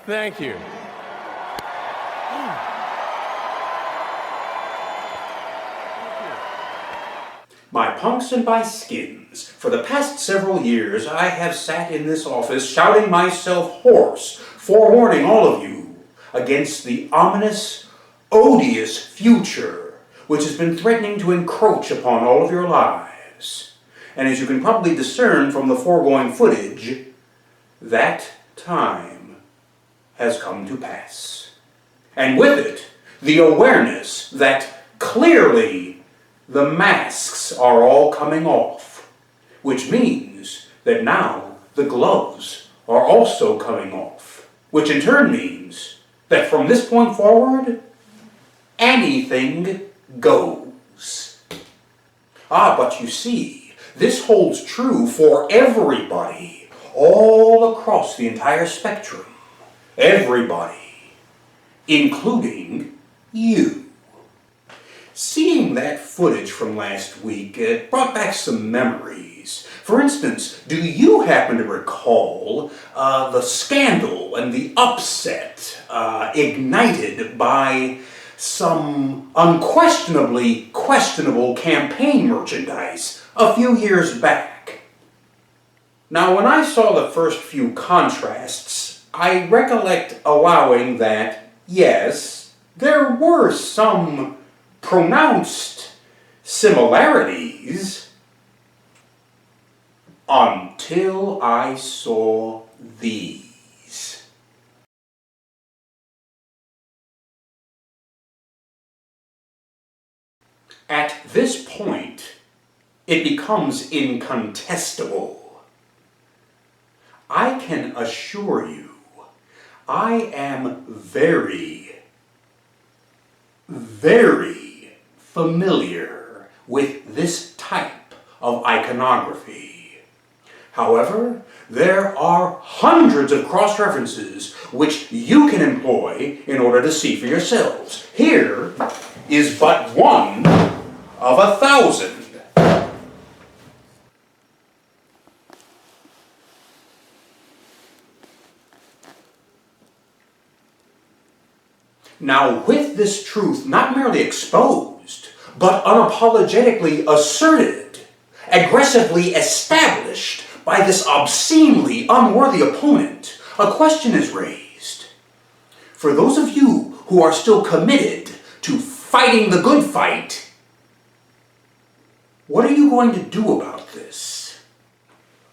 Thank you. My punks and my skins, for the past several years I have sat in this office shouting myself hoarse, forewarning all of you against the ominous, odious future which has been threatening to encroach upon all of your lives. And as you can probably discern from the foregoing footage, that time has come to pass. And with it, the awareness that clearly the masks are all coming off, which means that now the gloves are also coming off, which in turn means that from this point forward, anything goes. But you see, this holds true for everybody, all across the entire spectrum. Everybody, including you. Seeing that footage from last week, it brought back some memories. For instance, do you happen to recall the scandal and the upset ignited by some unquestionably questionable campaign merchandise a few years back? Now, when I saw the first few contrasts, I recollect allowing that, yes, there were some pronounced similarities until I saw these. At this point, it becomes incontestable. I can assure you, I am very, very familiar with this type of iconography. However, there are hundreds of cross-references which you can employ in order to see for yourselves. Here is but one of 1,000. Now, with this truth not merely exposed, but unapologetically asserted, aggressively established by this obscenely unworthy opponent, a question is raised. For those of you who are still committed to fighting the good fight, what are you going to do about this?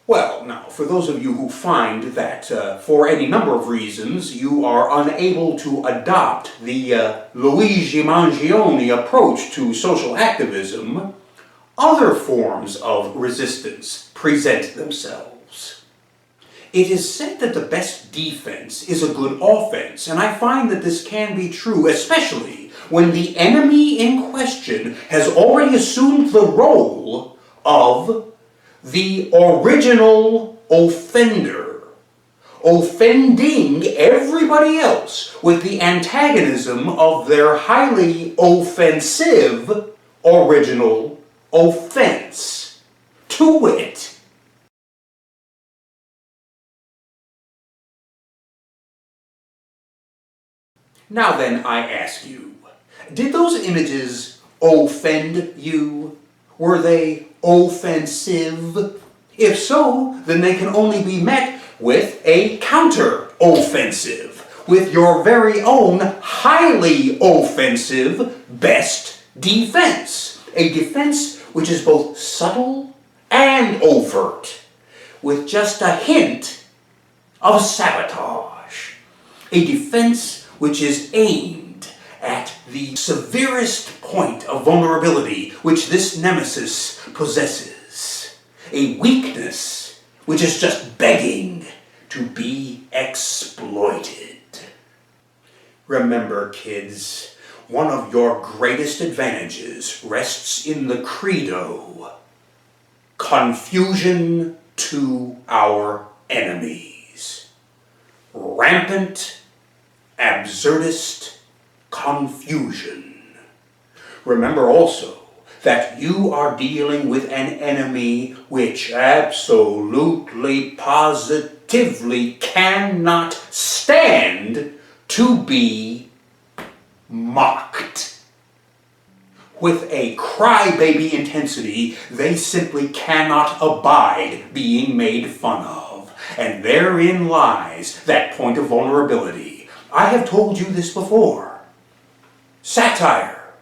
Well, now, for those of you who find that, for any number of reasons, you are unable to adopt the Luigi Mangione approach to social activism, other forms of resistance present themselves. It is said that the best defense is a good offense, and I find that this can be true, especially when the enemy in question has already assumed the role of the original offender, offending everybody else with the antagonism of their highly offensive original offense. To wit, now then, I ask you, did those images offend you? Were they offensive? If so, then they can only be met with a counter-offensive, with your very own highly offensive best defense. A defense which is both subtle and overt, with just a hint of sabotage. A defense which is aimed at the severest point of vulnerability which this nemesis possesses. A weakness which is just begging to be exploited. Remember, kids, one of your greatest advantages rests in the credo: confusion to our enemies. Rampant, absurdist confusion. Remember also that you are dealing with an enemy which absolutely, positively cannot stand to be mocked. With a crybaby intensity they simply cannot abide being made fun of. And therein lies that point of vulnerability. I have told you this before. Satire,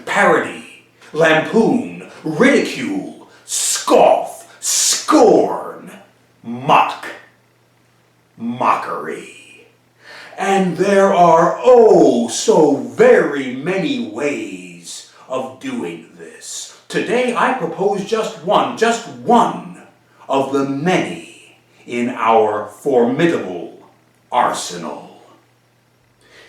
parody, lampoon, ridicule, scoff, scorn, mock, mockery. And there are oh so very many ways of doing this. Today I propose just one of the many in our formidable arsenal.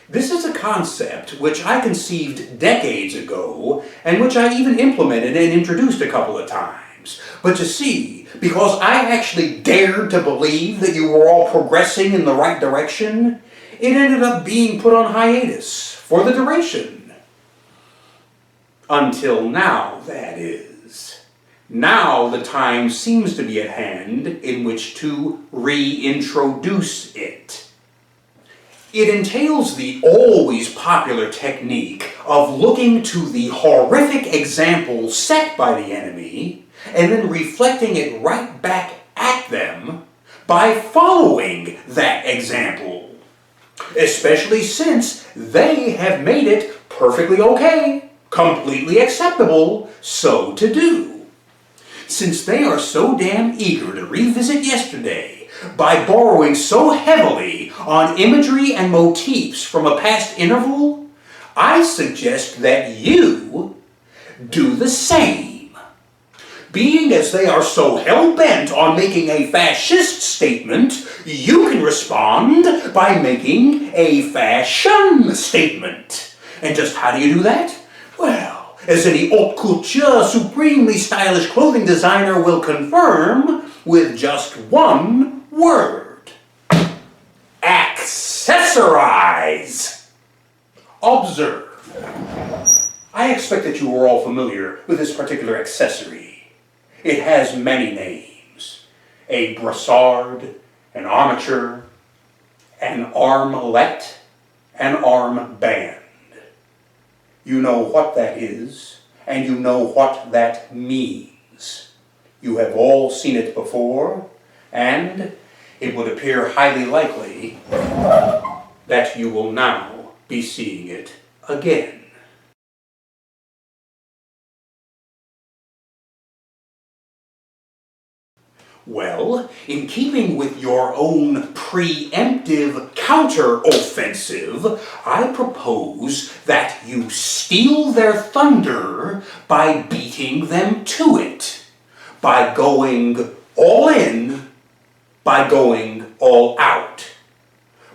This is a concept which I conceived decades ago and which I even implemented and introduced a couple of times. But you see, because I actually dared to believe that you were all progressing in the right direction, it ended up being put on hiatus for the duration. Until now, that is. Now the time seems to be at hand in which to reintroduce it. It entails the always popular technique of looking to the horrific example set by the enemy and then reflecting it right back at them by following that example. Especially since they have made it perfectly okay, completely acceptable, so to do. Since they are so damn eager to revisit yesterday by borrowing so heavily on imagery and motifs from a past interval, I suggest that you do the same. Being as they are so hell-bent on making a fascist statement, you can respond by making a fashion statement. And just how do you do that? Well, as any haute couture, supremely stylish clothing designer will confirm with just one word. Accessorize. Observe. I expect that you are all familiar with this particular accessory. It has many names. A brassard, an armature, an armlet, an armband. You know what that is, and you know what that means. You have all seen it before, and it would appear highly likely that you will now be seeing it again. Well, in keeping with your own preemptive counter-offensive, I propose that you steal their thunder by beating them to it, by going all in, by going all out.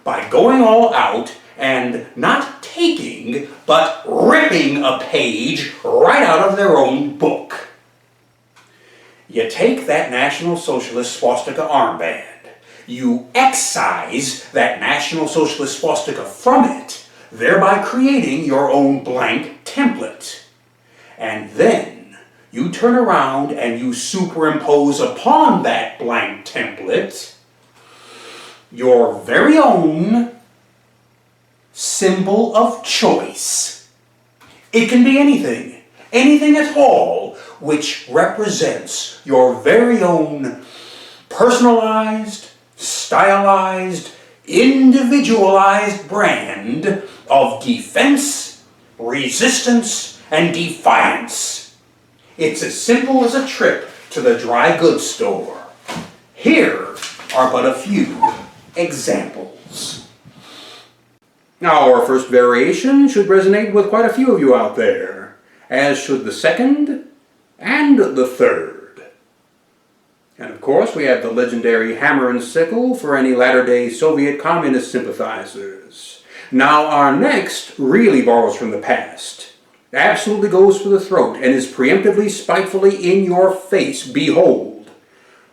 By going all out and not taking, but ripping a page right out of their own book. You take that National Socialist swastika armband, you excise that National Socialist swastika from it, thereby creating your own blank template. And then you turn around and you superimpose upon that blank template your very own symbol of choice. It can be anything, anything at all, which represents your very own personalized, stylized, individualized brand of defense, resistance, and defiance. It's as simple as a trip to the dry goods store. Here are but a few examples. Our first variation should resonate with quite a few of you out there, as should the second and the third. And of course we have the legendary hammer and sickle for any latter-day Soviet communist sympathizers. Now our next really borrows from the past. Absolutely goes for the throat and is preemptively, spitefully in your face. Behold,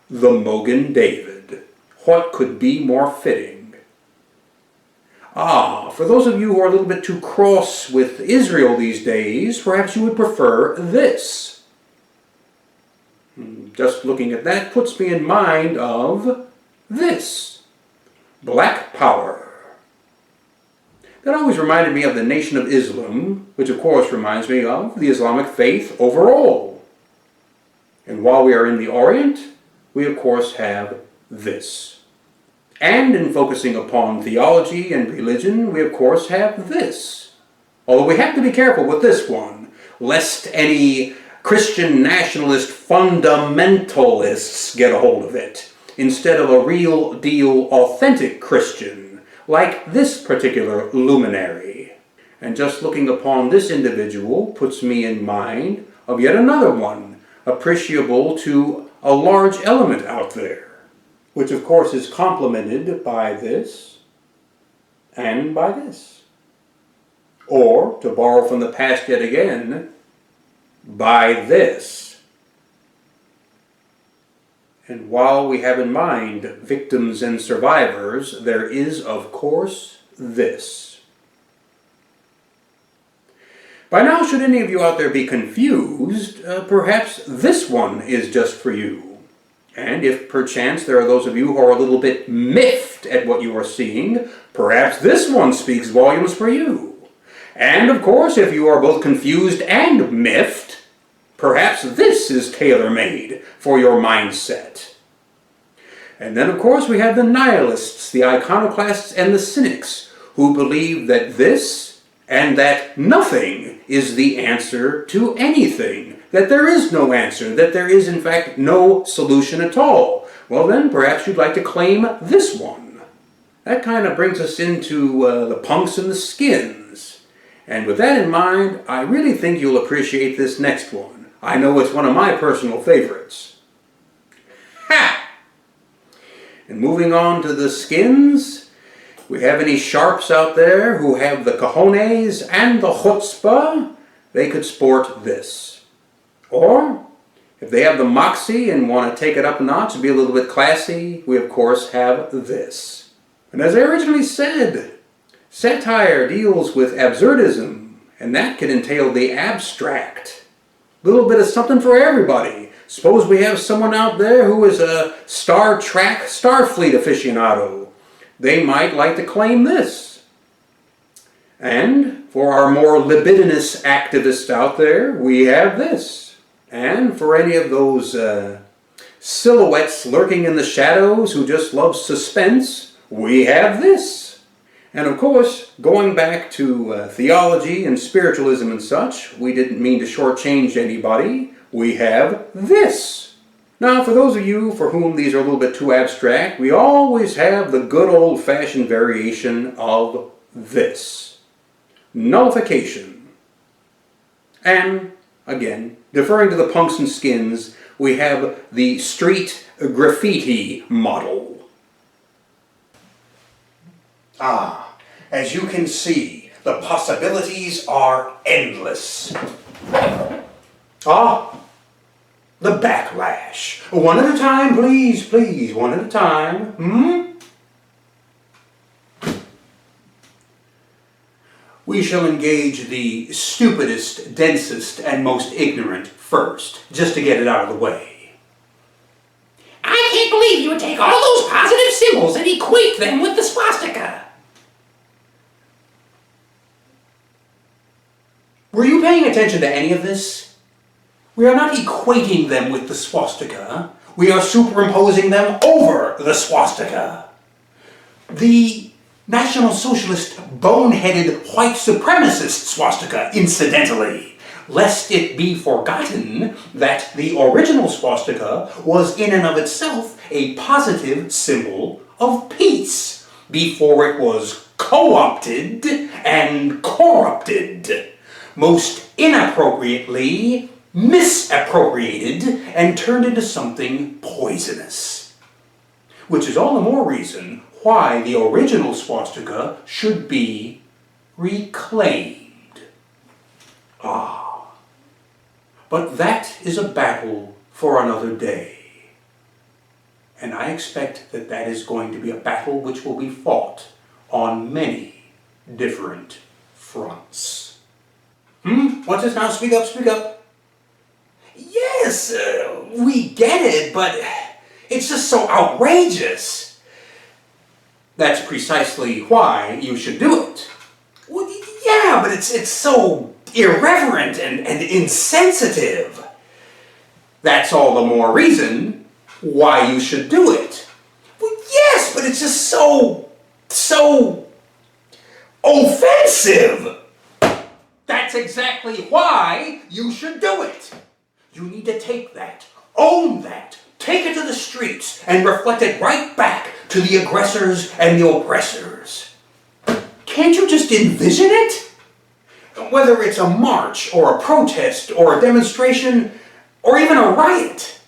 the Mogan David. What could be more fitting? For those of you who are a little bit too cross with Israel these days, perhaps you would prefer this. Just looking at that puts me in mind of this. Black Power. that always reminded me of the Nation of Islam, which of course reminds me of the Islamic faith overall. And while we are in the Orient, we of course have this. And in focusing upon theology and religion, we of course have this. Although we have to be careful with this one, lest any Christian nationalist fundamentalists get a hold of it, instead of a real deal authentic Christian, like this particular luminary. And just looking upon this individual puts me in mind of yet another one, appreciable to a large element out there, which of course is complemented by this and by this. Or, to borrow from the past yet again, by this. And while we have in mind victims and survivors, there is, of course, this. By now, should any of you out there be confused, perhaps this one is just for you. And if perchance there are those of you who are a little bit miffed at what you are seeing, perhaps this one speaks volumes for you. And of course, if you are both confused and miffed, perhaps this is tailor-made for your mindset. And then, of course, we have the nihilists, the iconoclasts, and the cynics, who believe that this and that nothing is the answer to anything, that there is no answer, that there is, in fact, no solution at all. Well, then, perhaps you'd like to claim this one. That kind of brings us into the punks and the skins. And with that in mind, I really think you'll appreciate this next one. I know it's one of my personal favorites. Ha! And moving on to the skins, we have any sharps out there who have the cojones and the chutzpah, they could sport this. Or, if they have the moxie and want to take it up a notch and be a little bit classy, we of course have this. And as I originally said, satire deals with absurdism, and that can entail the abstract. Little bit of something for everybody. Suppose we have someone out there who is a Star Trek Starfleet aficionado. They might like to claim this. And for our more libidinous activists out there, we have this. And for any of those silhouettes lurking in the shadows who just love suspense, we have this. And of course, going back to theology and spiritualism and such, we didn't mean to shortchange anybody. We have this. Now, for those of you for whom these are a little bit too abstract, we always have the good old-fashioned variation of this. Nullification. And, again, deferring to the punks and skins, we have the street graffiti model. Ah, as you can see, the possibilities are endless. Ah, the backlash. One at a time, please, please, one at a time. We shall engage the stupidest, densest, and most ignorant first, just to get it out of the way. I can't believe you would take all those positive symbols and equate them with the swastika. Were you paying attention to any of this? We are not equating them with the swastika. We are superimposing them over the swastika. The National Socialist boneheaded white supremacist swastika, incidentally, lest it be forgotten that the original swastika was in and of itself a positive symbol of peace before it was co-opted and corrupted. Most inappropriately misappropriated and turned into something poisonous. Which is all the more reason why the original swastika should be reclaimed. Ah, but that is a battle for another day. And I expect that that is going to be a battle which will be fought on many different fronts. What's this now? Speak up, speak up. Yes, we get it, but it's just so outrageous. That's precisely why you should do it. Yeah, but it's so irreverent and insensitive. That's all the more reason why you should do it. Well, yes, but it's just so offensive. That's exactly why you should do it. You need to take that, own that, take it to the streets, and reflect it right back to the aggressors and the oppressors. Can't you just envision it? Whether it's a march, or a protest, or a demonstration, or even a riot.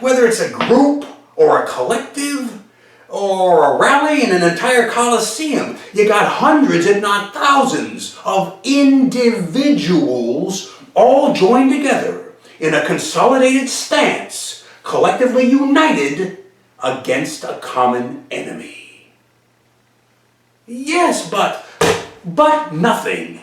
Whether it's a group, or a collective, or a rally in an entire coliseum, you got hundreds, if not thousands, of individuals all joined together in a consolidated stance, collectively united against a common enemy. Yes, but nothing.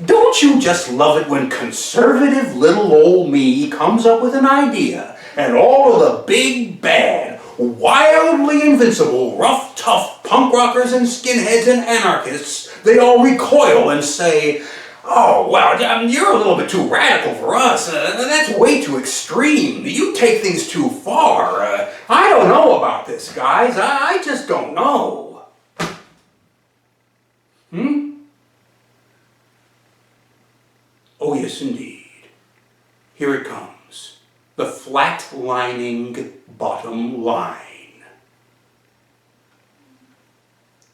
Don't you just love it when conservative little old me comes up with an idea and all of the big, bad, wildly invincible, rough, tough punk rockers and skinheads and anarchists, they all recoil and say, "Oh, well, you're a little bit too radical for us. That's way too extreme. You take things too far. I don't know about this, guys. I just don't know." Oh, yes, indeed. Here it comes. The flatlining bottom line.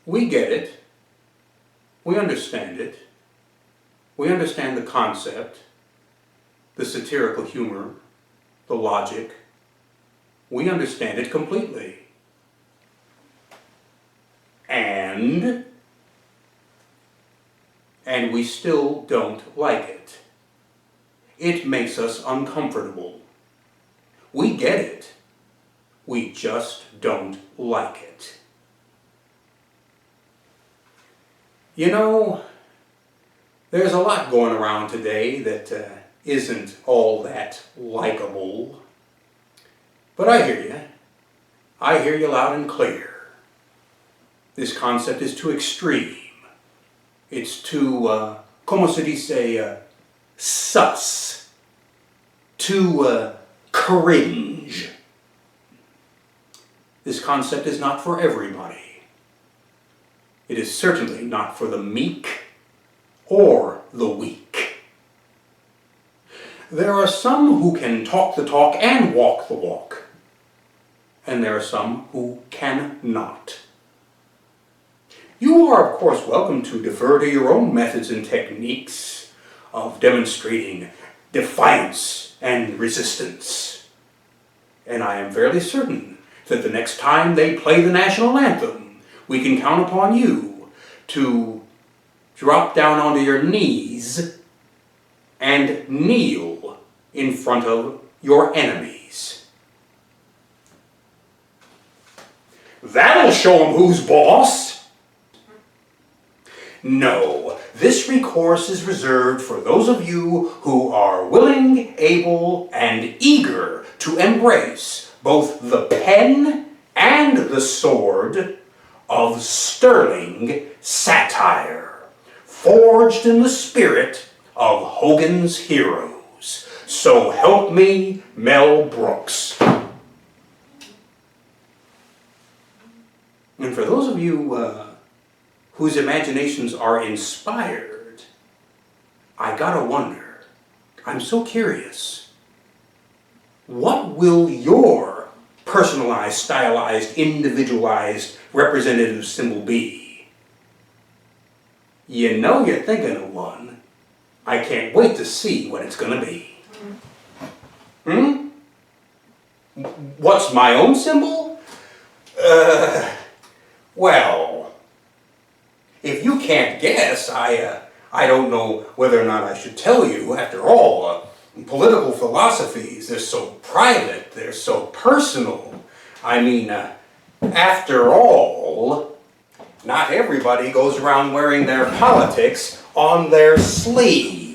We get it. We understand it. We understand the concept, the satirical humor, the logic. We understand it completely. And we still don't like it. It makes us uncomfortable. We get it. We just don't like it. You know, there's a lot going around today that isn't all that likable. But I hear you. I hear you loud and clear. This concept is too extreme. It's too, como se dice, sus. Too cringe. This concept is not for everybody. It is certainly not for the meek or the weak. There are some who can talk the talk and walk the walk. And there are some who cannot. You are, of course, welcome to defer to your own methods and techniques of demonstrating defiance and resistance. And I am fairly certain that the next time they play the national anthem, we can count upon you to drop down onto your knees and kneel in front of your enemies. That'll show them who's boss. No, this recourse is reserved for those of you who are willing, able, and eager to embrace both the pen and the sword of sterling satire, forged in the spirit of Hogan's heroes. So help me, Mel Brooks. And for those of you whose imaginations are inspired, I gotta wonder, I'm so curious, what will your personalized, stylized, individualized representative symbol be? You know you're thinking of one. I can't wait to see what it's gonna be. What's my own symbol? Well, if you can't guess, I don't know whether or not I should tell you. After all, political philosophies, they're so private, they're so personal. I mean, after all, not everybody goes around wearing their politics on their sleeve.